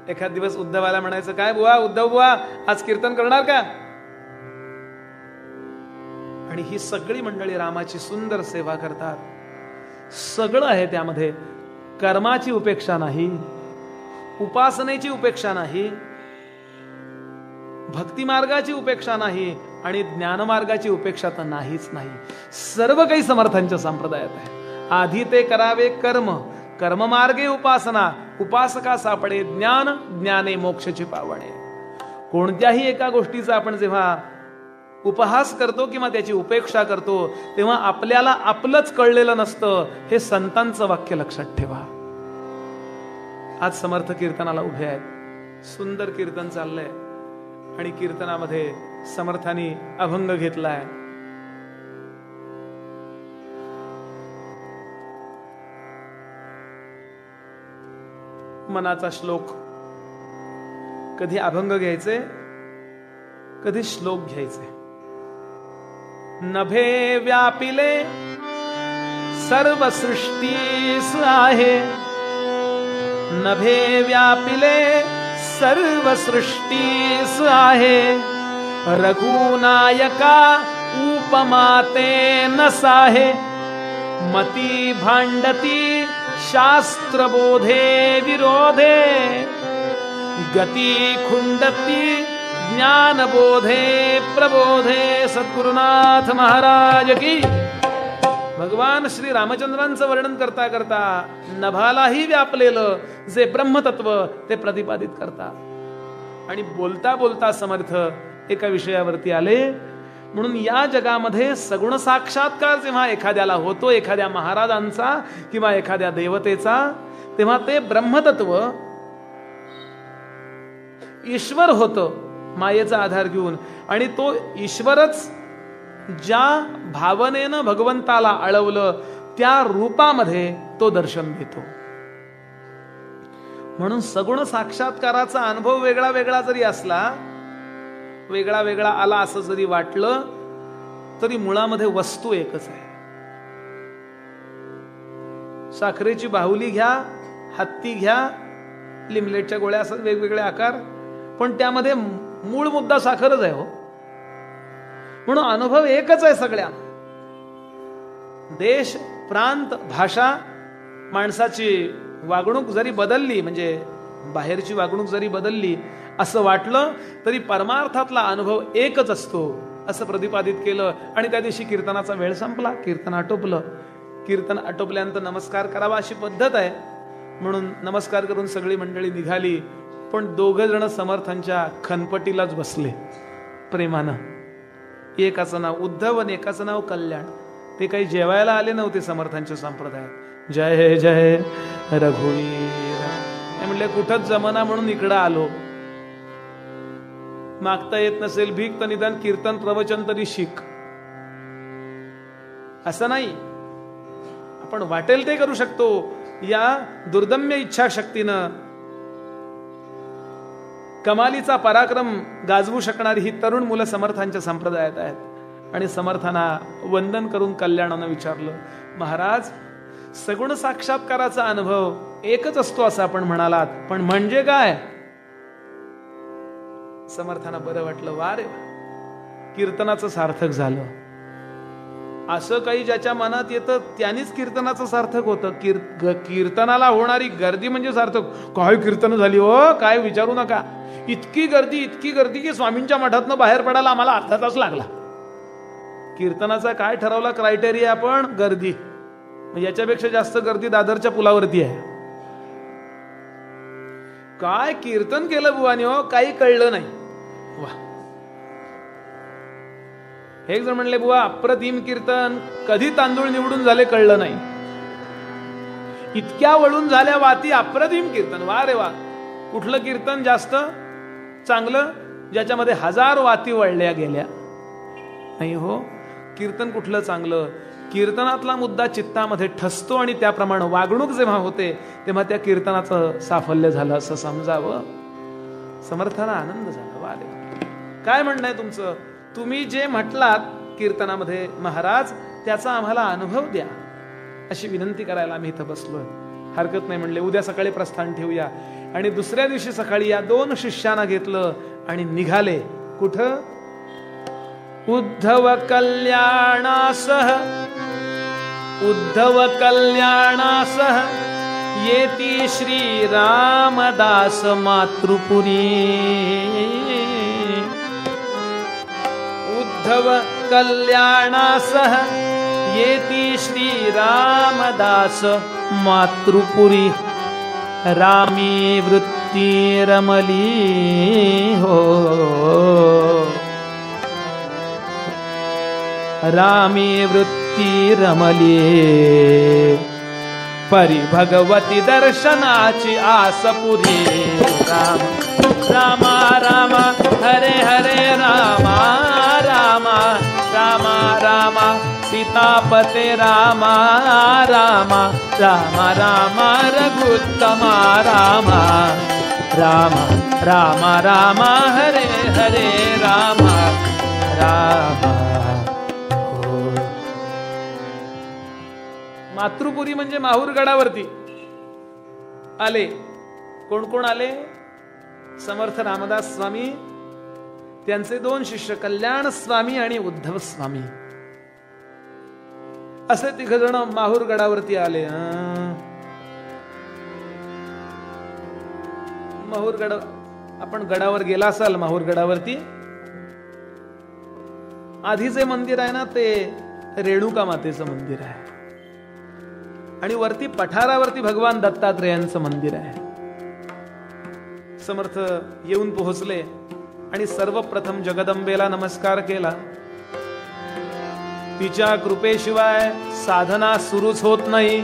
एखाद दिवस उद्धवाला म्हणायचं, काय बुवा उद्धव बुवा आज कीर्तन करणार का? आणि ही सगळी मंडळी रामाची सुंदर सेवा करतात. सगळं आहे त्यामध्ये. कर्माची उपेक्षा नाही, उपासनेची उपेक्षा नाही, भक्ती मार्गाची उपेक्षा नाही आणि ज्ञानमार्गाची उपेक्षा तर नाहीच नाही. सर्व काही समर्थांच्या संप्रदायात आहे. आधी ते करावे कर्म, कर्ममार्गे उपासना, उपासका सापडे ज्ञान, ज्ञाने मोक्षची पावणे. कोणत्याही एका गोष्टीचा आपण जेव्हा उपहास करतो किंवा त्याची उपेक्षा करतो तेव्हा आपल्याला आपलंच कळलेलं नसतं. हे संतांचं वाक्य लक्षात ठेवा. आज समर्थ कीर्तनाला उभे आहेत. सुंदर कीर्तन चाललंय आणि कीर्तनामध्ये समर्थांनी अभंग घेतलाय. मनाचा श्लोक कधी अभंग घ्यायचे, कधी श्लोक घ्यायचे. नभे व्यापिले सर्व सृष्टीस आहे, नभे व्यापिले सर्व सृष्टीस आहे. रघुनायका उपमाते नसाहे, मती भांडती शास्त्रबोधे विरोधे. गती खुंडती ज्ञानबोधे प्रबोधे. सद्गुरुनाथ महाराज की. भगवान श्री रामचंद्रांचं वर्णन करता करता नभालाही व्यापलेलं जे ब्रह्मतत्व ते प्रतिपादित करता. आणि बोलता बोलता समर्थ एका विषयावरती आले. म्हणून या जगामध्ये सगुण साक्षात्कार जेव्हा एखाद्याला होतो, एखाद्या महाराजांचा किंवा एखाद्या देवतेचा, तेव्हा ते ब्रह्मतत्व ईश्वर होतं मायेचा आधार घेऊन. आणि तो ईश्वरच ज्या भावनेनं भगवंताला आळवलं त्या रूपामध्ये तो दर्शन देतो. म्हणून सगुण साक्षात्काराचा अनुभव वेगळा वेगळा जरी असला, वेगळा वेगळा आला असं जरी वाटलं, तरी मुळामध्ये वस्तू एकच आहे. साखरेची बाहुली घ्या, हत्ती घ्या, लिमलेटच्या गोळ्या असतात वेगवेगळे आकार, पण त्यामध्ये मूळ मुद्दा साखरच आहे हो. म्हणून अनुभव एकच आहे सगळ्या. देश, प्रांत, भाषा, माणसाची वागणूक जरी बदलली, म्हणजे बाहेरची वागणूक जरी बदलली असं वाटलं, तरी परमार्थातला अनुभव एकच असतो असं प्रतिपादित केलं. आणि त्या दिवशी कीर्तनाचा वेळ संपला, कीर्तन आटोपलं. कीर्तन आटोपल्यानंतर नमस्कार करावा अशी पद्धत आहे, म्हणून नमस्कार करून सगळी मंडळी निघाली. पण दोघं जण समर्थांच्या खनपटीलाच बसले प्रेमानं. एकाचं नाव उद्धव आणि एकाचं नाव कल्याण. ते काही जेवायला आले नव्हते समर्थांच्या संप्रदायात. जय जय रघुवीर म्हणले, कुठंच जमना म्हणून इकडं आलो. मागता येत नसेल भीक तर निदान कीर्तन प्रवचन तरी शिक. असं नाही, आपण वाटेल ते करू शकतो. या दुर्दम्य इच्छाशक्तीनं कमालीचा पराक्रम गाजवू शकणारी ही तरुण मुलं समर्थांच्या संप्रदायात आहेत. आणि समर्थांना वंदन करून कल्याणानं विचारलं, महाराज सगुण साक्षात्काराचा अनुभव एकच असतो असं आपण म्हणालात, पण म्हणजे काय? समर्थांना बरं वाटलं. वा रे वा, कीर्तनाचं सार्थक झालं. असं काही ज्याच्या मनात येतं त्यानेच कीर्तनाचं सार्थक होतं. कीर्तनाला होणारी गर्दी म्हणजे सार्थक. काय कीर्तन झाली हो, काय विचारू नका. इतकी गर्दी की स्वामींच्या मठातनं बाहेर पडायला आम्हाला अर्धा तास लागला. कीर्तनाचा काय ठरवला क्रायटेरिया आपण? गर्दी. याच्यापेक्षा जास्त गर्दी दादरच्या पुलावरती आहे. काय कीर्तन केलं बुवानी हो, काही कळलं नाही. वा. एक जण म्हणले, बुवा अप्रतिम कीर्तन, कधी तांदूळ निवडून झाले कळलं नाही. इतक्या वळून झाल्या वाती, अप्रतिम कीर्तन. वा रे वा. कुठलं कीर्तन जास्त चांगलं? ज्याच्यामध्ये 1000 वाती वळल्या गेल्या. नाही हो, कीर्तन कुठलं चांगलं? कीर्तनातला मुद्दा चित्तामध्ये ठसतो आणि त्याप्रमाणे वागणूक जेव्हा होते तेव्हा त्या कीर्तनाचं साफल्य झालं असं समजावं. समर्थाला आनंद झाला. वा रे. काय म्हणणं आहे तुमचं? तुम्ही जे म्हटलात कीर्तनामध्ये महाराज, त्याचा आम्हाला अनुभव द्या अशी विनंती करायला आम्ही इथं बसलोय. हरकत नाही म्हणले, उद्या सकाळी प्रस्थान ठेवूया. आणि दुसऱ्या दिवशी सकाळी या 2 शिष्यांना घेतलं आणि निघाले. कुठं? उद्धव कल्याणासह, उद्धव कल्याणासह येती श्री रामदास मातृपुरी. उद्धव कल्याणासह येती श्री रामदास मातृपुरी. रामी वृत्ती रमली हो, रामी वृत्ती रमली. परी भगवती दर्शनाची आसपुरी. राम रामा रामा हरे हरे रामा रामा रामा रामा सीतापते रामा रामा रामा रामा रघुत्तमा रामा रामा रामा रामा हरे हरे रामा रामा. मातृपुरी म्हणजे माहूर गडावरती आले. कोण कोण आले? समर्थ रामदास स्वामी, त्यांचे 2 शिष्य कल्याण स्वामी आणि उद्धव स्वामी, असे 3 जण माहूर गडावरती आले. माहूर गड, आपण गडावर गेला असाल माहूर गडावरती, आधी जे मंदिर आहे ना ते रेणुका मातेचं मंदिर आहे आणि वरती पठारावरती भगवान दत्तात्रेयांचं मंदिर आहे. समर्थ येऊन पोहोचले आणि सर्वप्रथम जगदंबेला नमस्कार केला. तिच्या कृपेशिवाय साधना सुरूच होत नाही.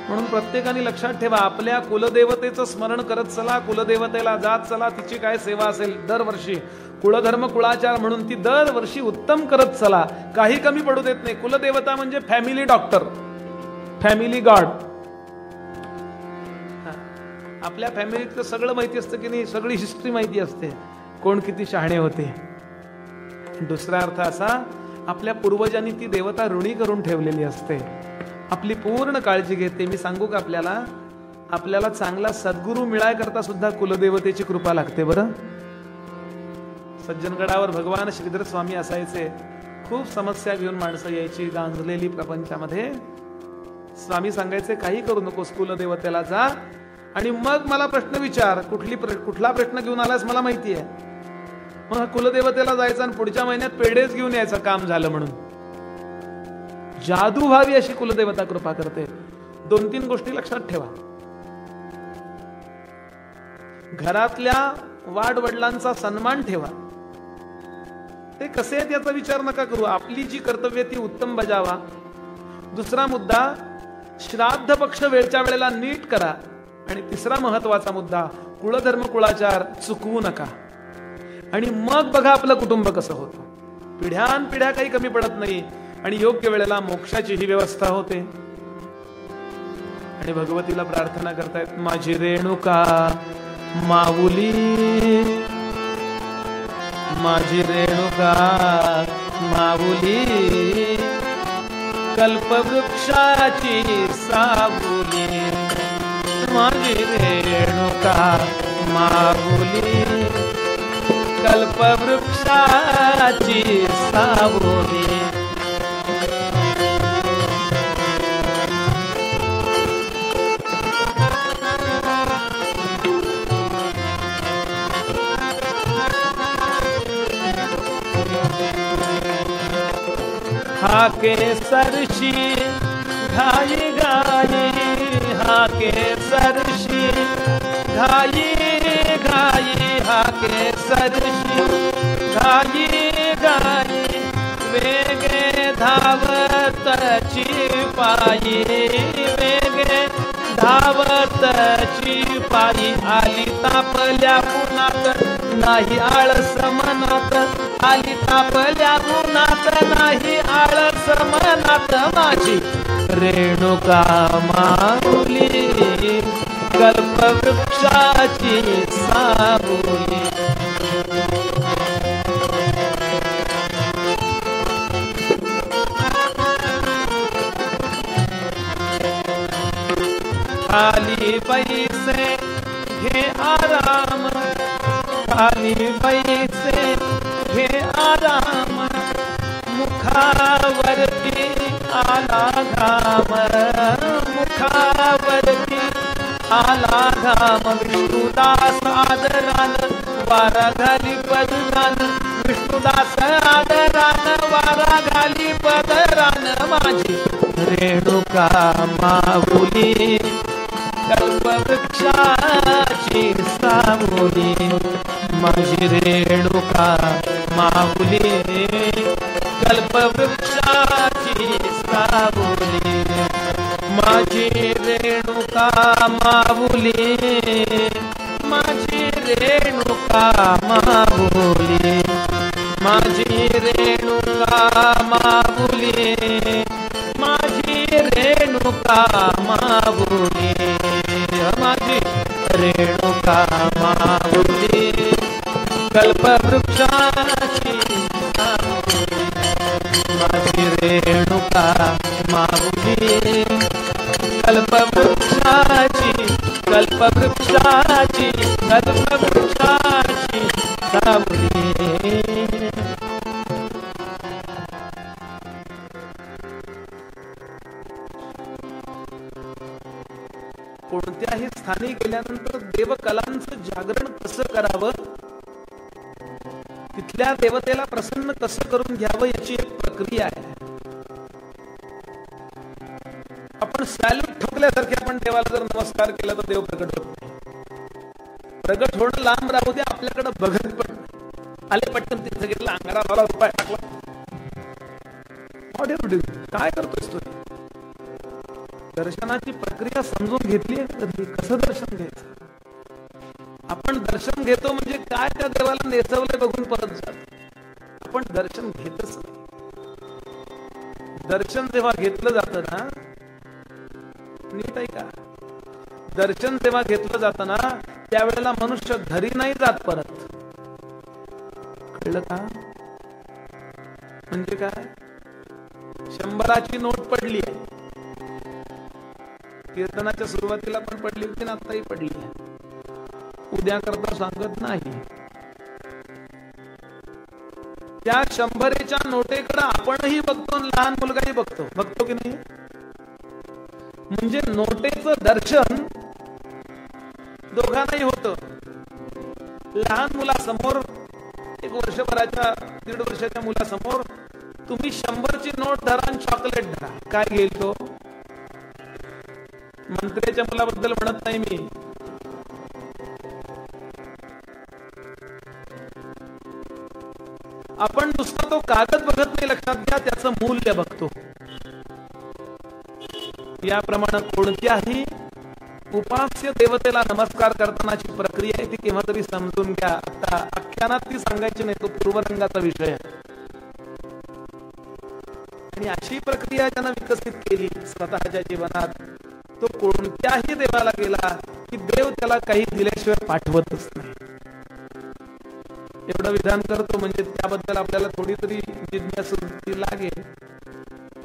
म्हणून प्रत्येकाने लक्षात ठेवा, आपल्या कुलदेवतेचं स्मरण करत चला, कुलदेवतेला जात चला. तिची काय सेवा असेल दरवर्षी, कुळधर्म कुळाचार म्हणून ती दरवर्षी उत्तम करत चला. काही कमी पडू देत नाही. कुलदेवता म्हणजे फॅमिली डॉक्टर, फॅमिली गॉड. आपल्या फॅमिलीतलं सगळं माहिती असतं की नाही, सगळी हिस्ट्री माहिती असते, कोण किती शहाणे होते. दुसरा अर्थ असा, आपल्या पूर्वजांनी ती देवता ऋणी करून ठेवलेली असते, आपली पूर्ण काळजी घेते. मी सांगू का आपल्याला चांगला सद्गुरू मिळायकरता सुद्धा कुलदेवतेची कृपा लागते. बरं, सज्जनगडावर भगवान श्रीधर स्वामी असायचे. खूप समस्या घेऊन माणसं यायची गांजलेली प्रपंचामध्ये. स्वामी सांगायचे, काही करू नकोस, कुलदेवतेला जा आणि मग मला प्रश्न विचार. कुठला प्रश्न घेऊन आलास मला माहिती आहे. मग कुलदेवतेला जायचं आणि पुढच्या महिन्यात पेढेच घेऊन यायचं, काम झालं म्हणून. जादू व्हावी अशी कुलदेवता कृपा करते. 2-3 गोष्टी लक्षात ठेवा. घरातल्या वाडवडिलांचा सन्मान ठेवा. ते कसे आहेत याचा विचार नका करू, आपली जी कर्तव्य ती उत्तम बजावा. दुसरा मुद्दा, श्राद्ध पक्ष वेळच्या वेळेला नीट करा. आणि तिसरा महत्वाचा मुद्दा, कुळधर्म कुळाचार चुकवू नका. आणि मग बघा आपलं कुटुंब कसं होतं. पिढ्यानपिढ्या काही कमी पडत नाही आणि योग्य वेळेला मोक्षाची ही व्यवस्था होते. आणि भगवतीला प्रार्थना करतायत, माझी रेणुका माऊली, माझी रेणुका माऊली, कल्पवृक्षाची सावली, माझी रेणुका माऊली, कल्पवृक्षाची सावली. हाके सरशी घाई घाई, हाके सरशी घाई घाई, हाके सरशी घाई घाई, वेगे धावतची पायी, वेगे धावतची पायी, आली तापल्या उन्हात नाही आळस मनात, आली तापल्या उन्हात नाही आळस मनात, माझी रेणुका माऊली, कल्पवृक्षाची सावली. खाली पैसे घे आराम, खाली पैसे घे आराम, मुखावरती आला घाम, मुखावरती आला घाम, विष्णुदास आदरान वारा घाली पदरान, विष्णुदास आदरान वारा घाली पदरान, माझी रेणुका माऊली, कल्पवृक्षाची सावली, माझी रेणुका माऊली, कल्पवृक्षाची सावली, माझी रेणुका माऊली, माझी रेणुका माऊली, माझी रेणुका माऊली, माझी रेणुका माऊली, माझी रेणुका माऊली कल्पवृक्षाची माझी रेणुका माऊली कल्पवृक्षाची कल्पवृक्षाची कल्पवृक्षाची सावली. कोणत्याही स्थानी गेल्यानंतर देवकलांचं जागरण कसं करावं, तिथल्या देवतेला प्रसन्न कसं करून घ्यावं याची एक प्रक्रिया आहे. आपण सॅल्यूट ठोकल्यासारखे आपण देवाला जर नमस्कार केला तर देव प्रगट होत नाही. प्रगट होणं लांब राहू दे, आपल्याकडे बघत पण आले पटकन तिथे घेतला अंगाराला रुपये टाकला. काय करतोस तू? दर्शनाची प्रक्रिया समजून घेतली आहे? कसं दर्शन घ्यायचं? आपण दर्शन घेतो म्हणजे काय त्या देवाला नेचवलंय बघून परत जातो. आपण दर्शन घेतच नाही. दर्शन जेव्हा घेतलं जातं ना, नीट आहे का, दर्शन तेव्हा घेतलं जातं ना त्यावेळेला मनुष्य घरी नाही जात परत. कळलं का? म्हणजे काय, 100ची नोट पडली आहे, कीर्तनाच्या सुरुवातीला पण पडली होती ना, आताही पडली आहे. उद्या करता सांगत नाही. त्या 100च्या नोटेकडे आपणही बघतो, लहान मुलगाही बघतो. बघतो की नाही? म्हणजे नोटेचं दर्शन दोघांनाही होतं. लहान मुलासमोर, 1 वर्षभराच्या 1.5 वर्षाच्या मुलासमोर तुम्ही 100ची नोट धरा आणि चॉकलेट धरा, काय घेईल तो? मंत्र्याच्या मुलाबद्दल म्हणत नाही मी. आपण नुसतं तो कागद बघत नाही, लक्षात घ्या, त्याचं मूल्य बघतो. याप्रमाणे कोणत्याही उपास्य देवतेला नमस्कार करतानाची प्रक्रिया आहे ती केव्हा तरी समजून घ्या. आता आख्यानात ती सांगायची नाही, तो पूर्वरंगाचा विषय आहे. आणि अशी प्रक्रिया ज्यानं विकसित केली स्वतःच्या जीवनात, तो कोणत्याही देवाला गेला की देव त्याला काही दिल्याशिवाय पाठवतच नाही. एवढं विधान करतो म्हणजे त्याबद्दल आपल्याला थोडी तरी जिज्ञासा लागेल,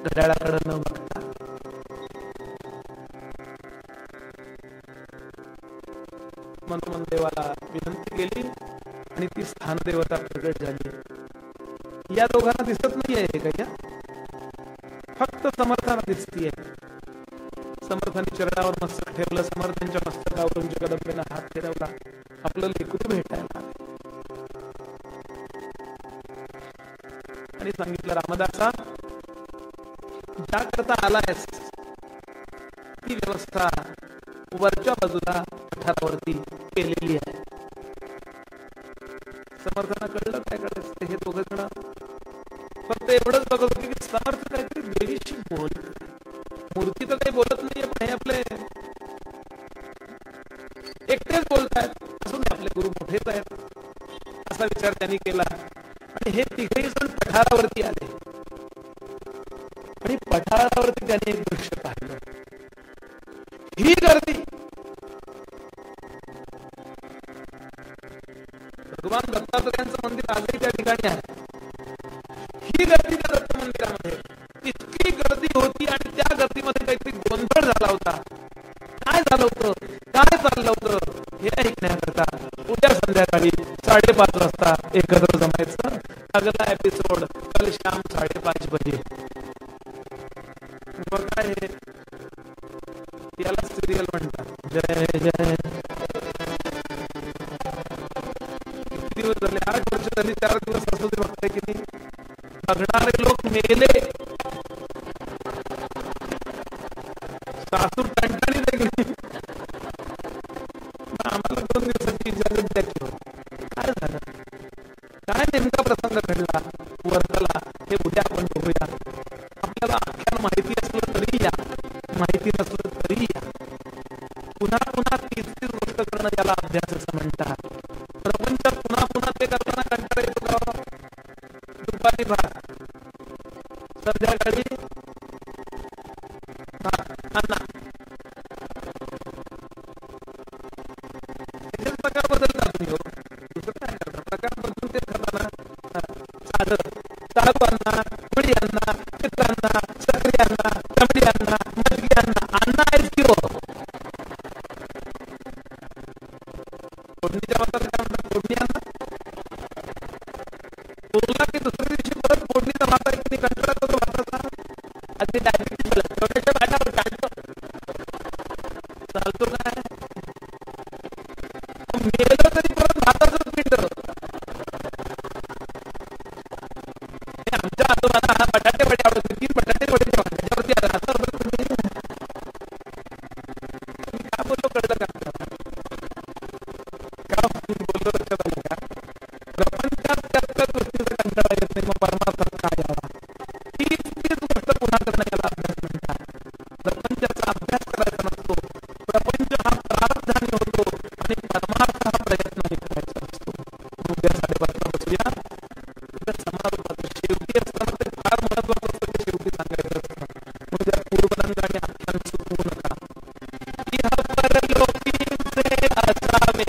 घड्याळाकडे न बघता. म्हणून देवाला विनंती केली आणि ती स्थान देवता प्रगट झाली. या दोघांना दिसत नाहीये का? या फक्त समर्थांना दिसतीये. समर्थांनी चरणावर मस्तक ठेवलं, समर्थांच्या मस्तकावरून जगदंबेनं हात फिरवला, आपलं लेकरू भेटायला आणि सांगितलं, रामदासा ज्या करता आलायस ती व्यवस्था वरच्या बाजूला पठारावरती केलेली आहे. समर्थांना कळलं काय करायचं. हे दोघं जण फक्त एवढंच बघत होते की समर्थ काहीतरी देवीशी बोलत, मूर्ती तर काही बोलत नाहीये, पण हे आपले एकटेच बोलतायत, असून आपले गुरु मोठेच आहेत असा विचार त्यांनी केला. आणि हे तिघही जण पठारावरती आले आणि पठारावरती त्यांनी एक दृश्य पाहिलं. ही गर्दी, भगवान दत्तात्रयांचं मंदिर आजही त्या ठिकाणी आहे. ही गर्दी त्या दत्त मंदिरामध्ये इतकी गर्दी होती आणि त्या गर्दीमध्ये काहीतरी गोंधळ झाला होता. काय झालं होतं, काय चाललं होतं हे ऐकण्याकरता उद्या संध्याकाळी 5:30 वाजता एकत्र जमायचं. अगला एपिसोड कल शाम 5:30 बजे. काय हे, याला सिरियल म्हणतात. जय जय. दिवस झाले, 8 वर्ष झाली, 4 दिवस असं ते बघताय की नाही. बघणारे लोक मेले, सासू टणटणी देखील. आम्हाला 2 दिवसाची इजाजत द्या की. काय झालं, काय नेमका प्रसंग घडला वर्तला हे उद्या आपण बघूया. आपल्याला आख्यान माहिती असलं तरी या, माहिती नसलं तरी या. पुन्हा पुन्हा तीच गोष्ट करणं याला अभ्यास असं म्हणतात. प्रपंच पुन्हा पुन्हा ते करताना कंटाळा येतो का? दुपारी भात, संध्याकाळी भात, अन्ना. करणं याला अभ्यास म्हणतात. प्रपंचाचा अभ्यास करायचा नसतो. प्रपंच हा प्रारब्धाने होतो आणि परमार्थ हा प्रयत्नाने करायचा असतो. उद्या 5:30 बसूया. समारोपात शेवटी असताना ते फार महत्वाचं असतं, ते शेवटी सांगायचं असतं. उद्या पूर्वरंग आणि आख्यान चुकवू नका. इह परलोकीचे असावे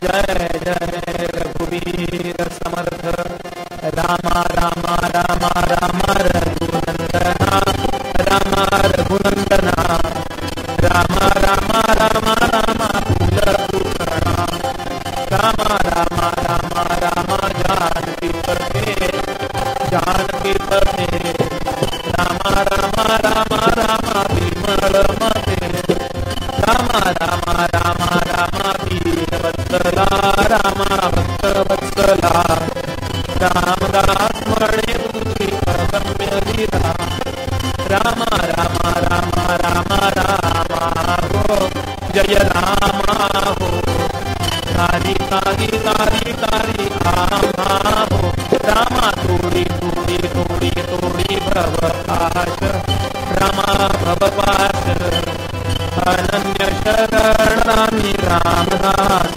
जय जय रघुवीर समर्थ राम राम राम राम रघुनंदना राम रघुनंदना राम राम राम राम कुलभूषणा राम राम राम राम जानकी पते राम राम राम राम विमल मते राम राम राम राम वीरवत्सला राम भक्तवत्सला रामदास स्मरणे गम्य लीला राम राम राम राम राम हो जय राम हो कारी कारी कारी कारी आमा हो राम तोड़ी तोड़ी तोड़ी तोड़ी भव पाश राम भव पाश अनन्य शरणानि रामदास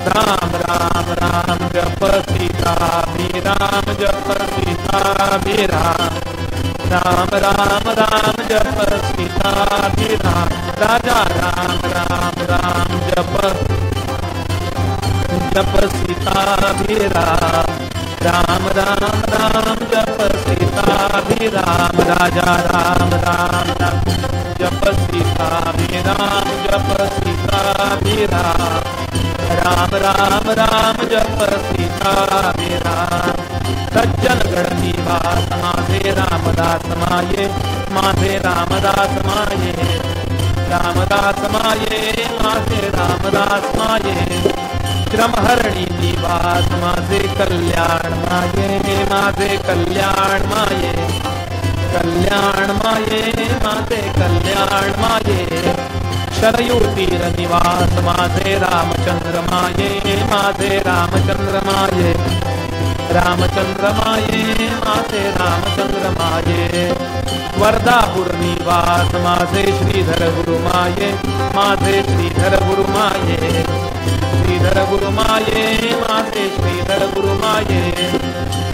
राम राम राम जप सीताभिराम जप सीताभिराम राम राम राम जप सीताभिराम राजा राम राम राम जप सीताभिराम राम राम राम जप सीताभिराम राजा राम राम राम जप सीताभिराम जप सीताभिराम राम राम राम जप सीताभिराम सज्जन गण निवास माधे रामदास माये माधे रामदास माये रामदास माये माधे रामदास माये श्रमहरणी निवास माधे कल्याण माये माधे कल्याण माये कल्याण माये माधे कल्याण माये शरयू तीर निवास माधे रामचंद्र माये माधे रामचंद्र माये रामचंद्र माये माधे रामचंद्र माये वर्धापुर निवास माधे श्रीधर गुरु माये माधे श्रीधर गुरु माये श्रीधर गुरु माये माधे श्रीधर गुरु माये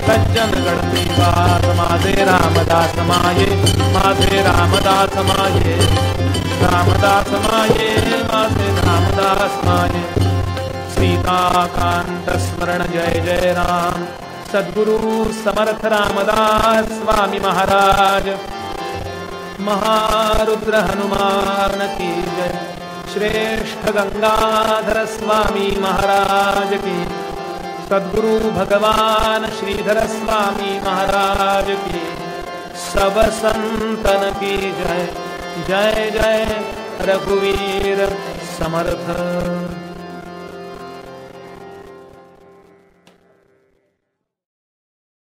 सज्जन गण निवास माधे रामदास माये माधे रामदास माये रामदास माये माधे रामदास माये सीताकांत स्मरण जय जय राम सद्गुरु समर्थ रामदास स्वामी महाराज महारुद्र हनुमान की जय श्रेष्ठ गंगाधर स्वामी महाराज की सद्गुरु भगवान श्रीधर स्वामी महाराज की सब संतन की जय जय जय रघुवीर समर्थ।